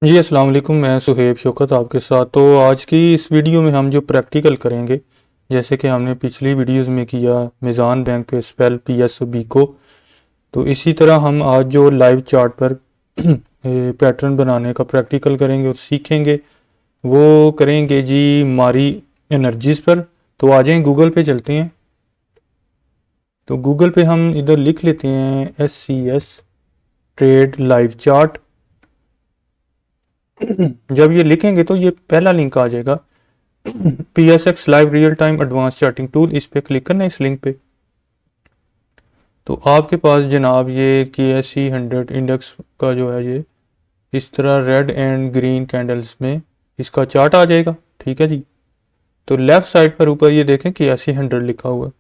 जी अस्सलाम वालेकुम। मैं सुहेब शौकत आपके साथ। तो आज की इस वीडियो में हम जो प्रैक्टिकल करेंगे, जैसे कि हमने पिछली वीडियोस में किया मीज़ान बैंक पे spell P S O B को, तो इसी तरह हम आज जो लाइव चार्ट पर पैटर्न बनाने का प्रैक्टिकल करेंगे और सीखेंगे, वो करेंगे जी मारी एनर्जीज़ पर। तो आ जाएं, गूगल पे चलते हैं। तो गूगल पे हम इधर लिख लेते हैं SCS ट्रेड लाइव चार्ट। जब ये लिखेंगे तो ये पहला लिंक आ जाएगा, PSX live real time advance charting tool. इस पे क्लिक करना है, इस लिंक पे। तो आपके पास जनाब ये KSE 100 इंडेक्स का जो है, ये इस तरह रेड एंड ग्रीन कैंडल्स में इसका चार्ट आ जाएगा। ठीक है जी। तो लेफ्ट साइड पर ऊपर ये देखें KSE 100 लिखा हुआ है।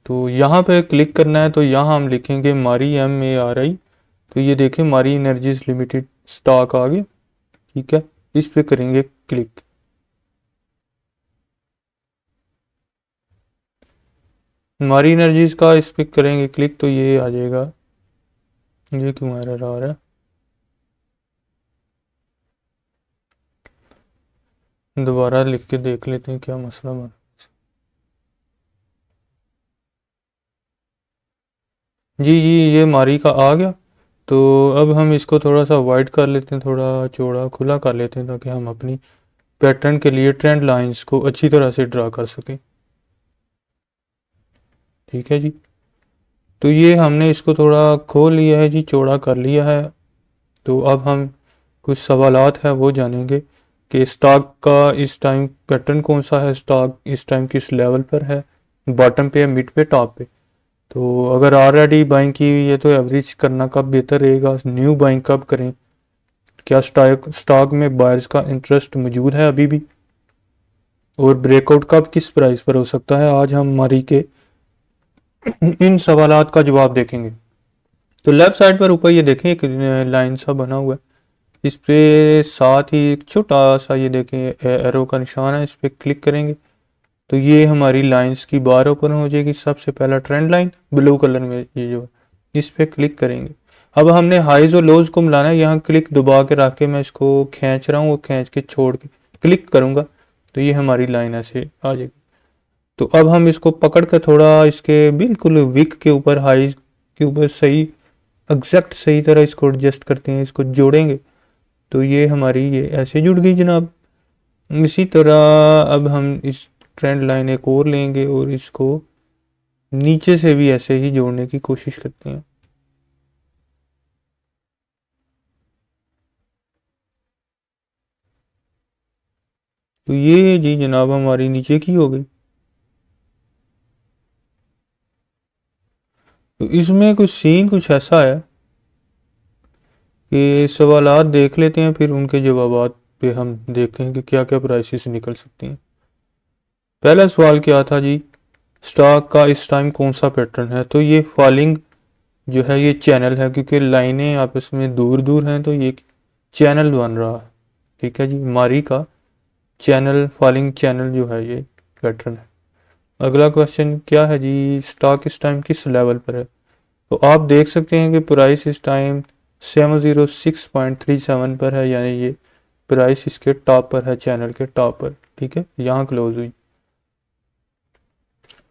तो यहाँ पे क्लिक करना है। तो यहाँ हम लिखेंगे मारी MARI। तो ये देखें मारी एनर्जीज लिमिटेड स्टॉक आ गया। ठीक है, इस पे करेंगे क्लिक। हमारी एनर्जीज का इस पे करेंगे क्लिक तो ये आ जाएगा। ये क्यों एरर आ रहा है, दोबारा लिख के देख लेते हैं क्या मसला बन। जी जी, ये हमारी का आ गया। तो अब हम इसको थोड़ा सा वाइड कर लेते हैं, थोड़ा चौड़ा खुला कर लेते हैं, ताकि हम अपनी पैटर्न के लिए ट्रेंड लाइंस को अच्छी तरह से ड्रा कर सकें। ठीक है जी। तो ये हमने इसको थोड़ा खोल लिया है जी, चौड़ा कर लिया है। तो अब हम कुछ सवालात है वो जानेंगे कि स्टॉक का इस टाइम पैटर्न कौन सा है, स्टॉक इस टाइम किस लेवल पर है, बॉटम पे, मिड पे, टॉप पे। तो अगर ऑलरेडी बाइंग की हुई है तो एवरेज करना कब बेहतर रहेगा, न्यू बाइंग कब करें, क्या स्टॉक स्टॉक में बायर्स का इंटरेस्ट मौजूद है अभी भी, और ब्रेकआउट कब किस प्राइस पर हो सकता है। आज हम हमारी के इन सवालात का जवाब देखेंगे। तो लेफ्ट साइड पर ऊपर ये देखें एक लाइन सा बना हुआ है, इस पे साथ ही एक छोटा सा ये देखें एरो का निशान है, इस पे क्लिक करेंगे तो ये हमारी लाइंस की बार ओपन हो जाएगी। सबसे पहला ट्रेंड लाइन ब्लू कलर में ये जो है, इस पे क्लिक करेंगे। अब हमने हाइज और लोज को मिलाना है। यहाँ क्लिक दबा के रख के मैं इसको खींच रहा हूँ, वो खींच के छोड़ के क्लिक करूँगा तो ये हमारी लाइन ऐसे आ जाएगी। तो अब हम इसको पकड़ कर थोड़ा इसके बिल्कुल विक के ऊपर, हाइज के ऊपर सही एग्जैक्ट सही तरह इसको एडजस्ट करते हैं, इसको जोड़ेंगे तो ये हमारी ये ऐसे जुड़ गई जनाब। इसी तरह अब हम इस ट्रेंड लाइन एक और लेंगे और इसको नीचे से भी ऐसे ही जोड़ने की कोशिश करते हैं। तो ये जी जनाब हमारी नीचे की हो गई। तो इसमें कुछ सीन कुछ ऐसा है कि सवालात देख लेते हैं, फिर उनके जवाबात पे हम देखते हैं कि क्या क्या प्राइसेस निकल सकती हैं। पहला सवाल क्या था जी, स्टॉक का इस टाइम कौन सा पैटर्न है। तो ये फॉलिंग जो है ये चैनल है, क्योंकि लाइनें आपस में दूर दूर हैं तो ये चैनल बन रहा है। ठीक है जी, मारी का चैनल, फॉलिंग चैनल जो है ये पैटर्न है। अगला क्वेश्चन क्या है जी, स्टॉक इस टाइम किस लेवल पर है। तो आप देख सकते हैं कि प्राइस इस टाइम 706.37 पर है, यानी ये प्राइस इसके टॉप पर है, चैनल के टॉप पर। ठीक है, यहाँ क्लोज हुई।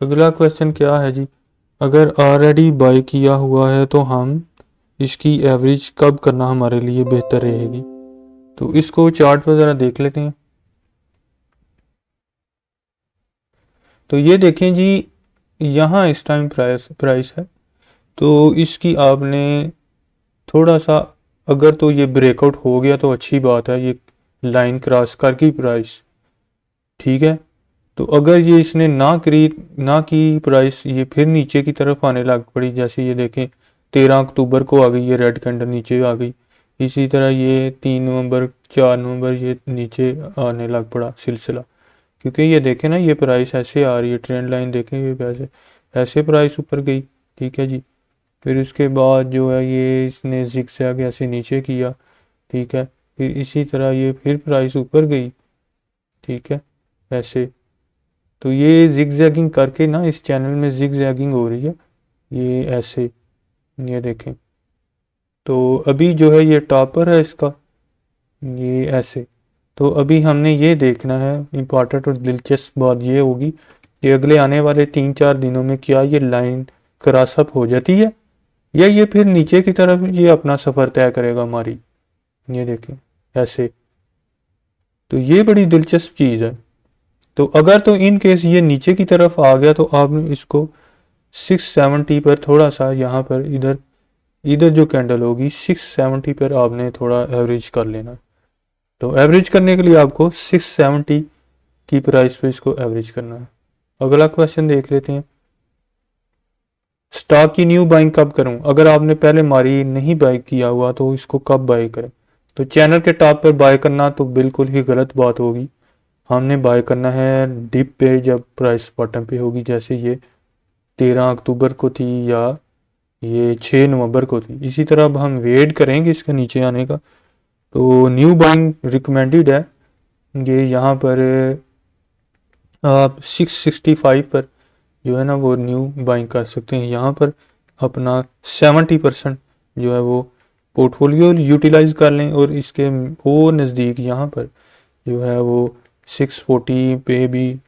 अगला क्वेश्चन क्या है जी, अगर ऑलरेडी बाय किया हुआ है तो हम इसकी एवरेज कब करना हमारे लिए बेहतर रहेगी। तो इसको चार्ट पर ज़रा देख लेते हैं। तो ये देखें जी, यहाँ इस टाइम प्राइस प्राइस है। तो इसकी आपने थोड़ा सा, अगर तो ये ब्रेकआउट हो गया तो अच्छी बात है, ये लाइन क्रॉस कर की प्राइस। ठीक है। तो अगर ये इसने ना की प्राइस, ये फिर नीचे की तरफ आने लग पड़ी, जैसे ये देखें 13 अक्टूबर को आ गई ये रेड कैंडल नीचे आ गई। इसी तरह ये 3 नवंबर, 4 नवंबर ये नीचे आने लग पड़ा सिलसिला, क्योंकि ये देखें ना ये प्राइस ऐसे आ रही है, ट्रेंड लाइन देखें ये ऐसे ऐसे प्राइस ऊपर गई। ठीक है जी। फिर उसके बाद जो है ये इसने जिगजैग ऐसे नीचे किया। ठीक है। फिर इसी तरह ये फिर प्राइस ऊपर गई। ठीक है, ऐसे। तो ये जिगजैगिंग करके ना इस चैनल में जिगजैगिंग हो रही है, ये ऐसे, ये देखें। तो अभी जो है ये टॉपर है इसका, ये ऐसे। तो अभी हमने ये देखना है, इम्पॉर्टेंट और दिलचस्प बात ये होगी कि अगले आने वाले 3-4 दिनों में क्या ये लाइन क्रॉस अप हो जाती है या ये फिर नीचे की तरफ ये अपना सफ़र तय करेगा हमारी। ये देखें ऐसे। तो ये बड़ी दिलचस्प चीज़ है। तो अगर तो इन केस ये नीचे की तरफ आ गया तो आपने इसको 670 पर थोड़ा सा यहाँ पर इधर इधर जो कैंडल होगी 670 पर आपने थोड़ा एवरेज कर लेना। तो एवरेज करने के लिए आपको 670 की प्राइस पे इसको एवरेज करना है। अगला क्वेश्चन देख लेते हैं, स्टॉक की न्यू बाइंग कब करूं? अगर आपने पहले मारी नहीं बाय किया हुआ तो इसको कब बाय करें? तो चैनल के टॉप पर बाय करना तो बिल्कुल ही गलत बात होगी। हमने बाय करना है डिप पे, जब प्राइस बॉटम पे होगी, जैसे ये 13 अक्टूबर को थी या ये 6 नवंबर को थी। इसी तरह अब हम वेट करेंगे इसका नीचे आने का। तो न्यू बाइंग रिकमेंडेड है। ये यहाँ पर आप 665 पर जो है ना वो न्यू बाइंग कर सकते हैं। यहाँ पर अपना 70% जो है वो पोर्टफोलियो यूटिलाइज कर लें और इसके वो नज़दीक यहाँ पर जो है वो 640 पे भी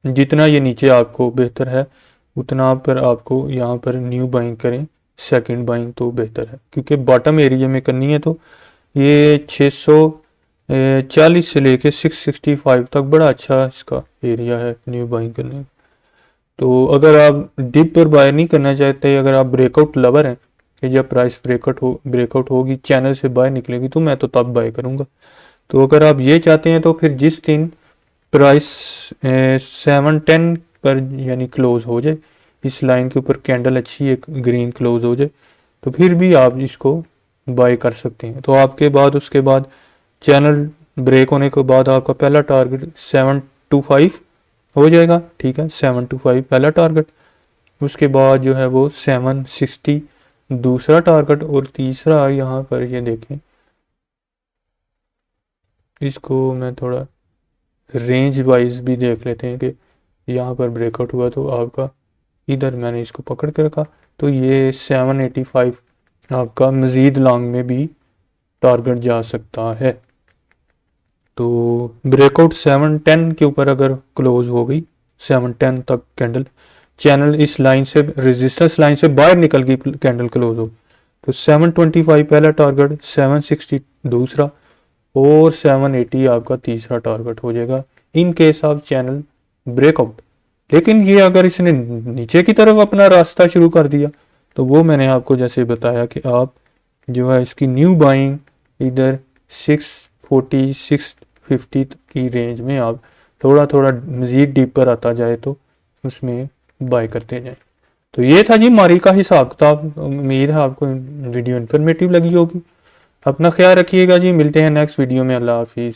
जितना ये नीचे आपको बेहतर है उतना पर आपको यहाँ पर न्यू बाइंग करें। सेकंड बाइंग तो बेहतर है क्योंकि बॉटम एरिया में करनी है। तो ये 640 से लेके 665 तक बड़ा अच्छा इसका एरिया है न्यू बाइंग करने। तो अगर आप डिप पर बाय नहीं करना चाहते, अगर आप ब्रेकआउट लवर हैं कि जब प्राइस ब्रेकआउट होगी चैनल से बाय निकलेगी तो मैं तो तब बाय करूँगा। तो अगर आप ये चाहते हैं तो फिर जिस दिन प्राइस 710 पर यानी क्लोज हो जाए, इस लाइन के ऊपर कैंडल अच्छी एक ग्रीन क्लोज हो जाए, तो फिर भी आप इसको बाय कर सकते हैं। तो आपके बाद उसके बाद चैनल ब्रेक होने के बाद आपका पहला टारगेट 725 हो जाएगा। ठीक है, 725 पहला टारगेट। उसके बाद जो है वो 760 दूसरा टारगेट और तीसरा यहाँ पर ये देखें, इसको मैं थोड़ा रेंज वाइज भी देख लेते हैं कि यहाँ पर ब्रेकआउट हुआ तो आपका इधर मैंने इसको पकड़ के रखा तो ये 785 आपका मज़ीद लॉन्ग में भी टारगेट जा सकता है। तो ब्रेकआउट 710 के ऊपर अगर क्लोज हो गई 710 तक कैंडल, चैनल इस लाइन से रेजिस्टेंस लाइन से बाहर निकल गई, कैंडल क्लोज हो तो 725 पहला टारगेट, 760 दूसरा और 780 आपका तीसरा टारगेट हो जाएगा in case of channel breakout. लेकिन ये अगर इसने नीचे की तरफ अपना रास्ता शुरू कर दिया तो वो मैंने आपको जैसे बताया कि आप जो है इसकी न्यू बाइंग इधर 640 650 की रेंज में आप थोड़ा थोड़ा मज़ीद डीपर आता जाए तो उसमें बाय करते जाएं। तो ये था जी मारी का हिसाब किताब। उम्मीद है आपको वीडियो इन्फॉर्मेटिव लगी होगी। अपना ख्याल रखिएगा जी, मिलते हैं नेक्स्ट वीडियो में। अल्लाह हाफिज़।